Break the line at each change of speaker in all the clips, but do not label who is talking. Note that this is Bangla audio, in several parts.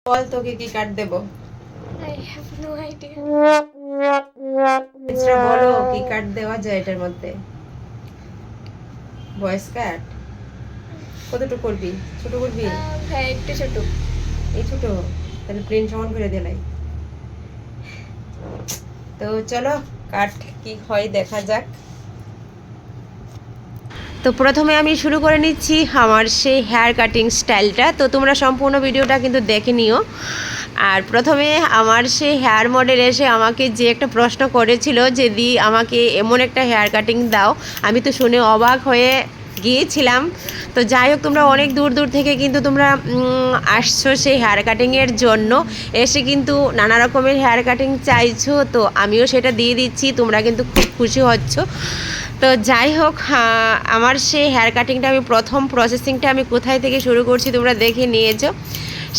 বল তোকে কি কাট দেব?
I have no idea.
এছাড়া বলো কি কাট দেওয়া যায় এটার মধ্যে? ভয়েস কাট কতটুকু করবি? ছোট করবি?
হ্যাঁ একটু ছোট।
এই ছোট? তাহলে প্রিন্ট সমান করে দিলাই। তো চলো কাট কি হয় দেখা যাক। তো প্রথমে আমি শুরু করে নিচ্ছি আমার সেই হেয়ার কাটিং স্টাইলটা। তো তোমরা সম্পূর্ণ ভিডিওটা কিন্তু দেখে নিও। আর প্রথমে আমার সেই হেয়ার মডেল এসে আমাকে যে একটা প্রশ্ন করেছিল যে দি আমাকে এমন একটা হেয়ার কাটিং দাও, আমি তো শুনে অবাক হয়ে গিয়েছিলাম। তো যাই হোক, তোমরা অনেক দূর দূর থেকে কিন্তু তোমরা আসছো সেই হেয়ার কাটিংয়ের জন্য, এসে কিন্তু নানা রকমের হেয়ার কাটিং চাইছো। তো আমিও সেটা দিয়ে দিচ্ছি, তোমরা কিন্তু খুব খুশি হচ্ছ। তো যাই হোক, আমার সেই হেয়ার কাটিংটা আমি প্রথম প্রসেসিংটা আমি কোথায় থেকে শুরু করছি তোমরা দেখে নিয়েছো।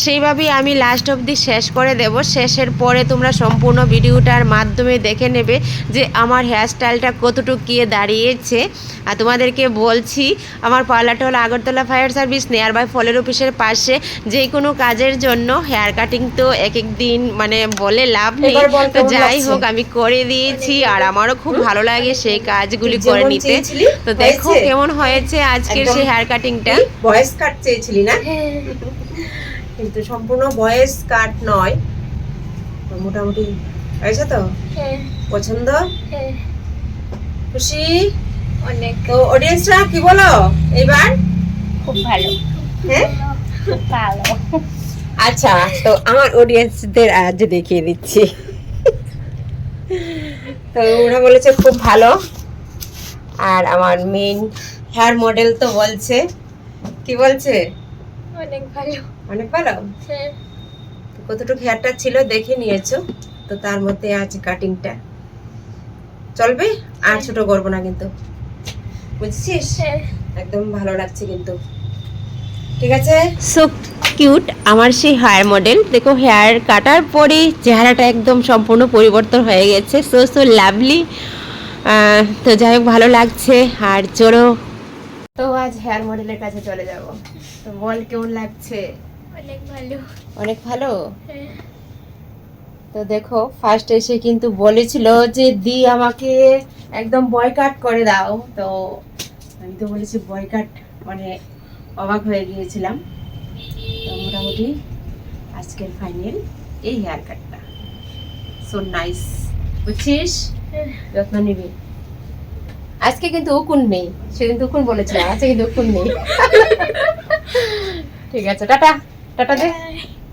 সেইভাবেই আমি লাস্ট অবধি শেষ করে দেব। শেষের পরে তোমরা সম্পূর্ণ ভিডিওটার মাধ্যমে দেখে নেবে যে আমার হেয়ার স্টাইলটা কতটুকু গিয়ে দাঁড়িয়েছে। আর তোমাদেরকে বলছি, আমার পার্লারটা হলো Agartala fire service nearby ফলের অফিসের পাশে। যে কোনো কাজের জন্য হেয়ার কাটিং তো এক এক দিন মানে বলে লাভ নেই। তো যাই হোক, আমি করে দিয়েছি আর আমারও খুব ভালো লাগে সেই কাজগুলি করে নিতে। তো দেখো কেমন হয়েছে আজকের সেই হেয়ার কাটিংটা।
ভয়েস কাট চেয়েছিলি না, কিন্তু সম্পূর্ণ ভয়েস কাট নয়, মোটামুটি হয়েছে তো?
হ্যাঁ
পছন্দ?
হ্যাঁ
খুশি?
অনেক।
তো অডিয়েন্সরা কি বলো এবার?
খুব ভালো।
হ্যাঁ
খুব ভালো।
আচ্ছা, তো আমার অডিয়েন্সদের আজ দেখিয়ে দিচ্ছি। তো ওরা বলেছে খুব ভালো, আর আমার মেইন হেয়ার মডেল তো বলছে, কি বলছে?
অনেক ভালো।
অনেক ভালো।
হ্যাঁ
কতটুকু হেয়ারটা ছিল দেখে নিয়েছো। তো তার মধ্যে আছে কাটিংটা চলবে, আর ছোট করবো না কিন্তু, বুঝছিস?
হ্যাঁ
একদম ভালো লাগছে কিন্তু, ঠিক আছে?
সো কিউট আমার সেই হেয়ার মডেল। দেখো হেয়ার কাটার পরে চেহারাটা একদম সম্পূর্ণ পরিবর্তন হয়ে গেছে। So so lovely. তো যাই হোক, ভালো লাগছে। আর চলো, তো আজ হেয়ার মডেলের কাছে চলে যাব। তো বল কেমন লাগছে?
অনেক ভালো।
অনেক ভালো।
হ্যাঁ
তো দেখো ফার্স্ট এসে কিন্তু বলেছিল যে দি আমাকে একদম বয় কাট করে দাও। তো আমি তো বলেছি বয় কাট, মানে অবাক হয়ে গিয়েছিলাম। তো মোটামুটি আজকের ফাইনাল এই হেয়ার কাটটা। সো নাইস, বুঝছিস?
হ্যাঁ।
যত্ন নিবি। আজকে কিন্তু উকুন নেই, সেদিন তো উকুন বলেছিলাম, আজকে কিন্তু উকুন নেই। ঠিক আছে, টাটা টাটা দে।
Bye.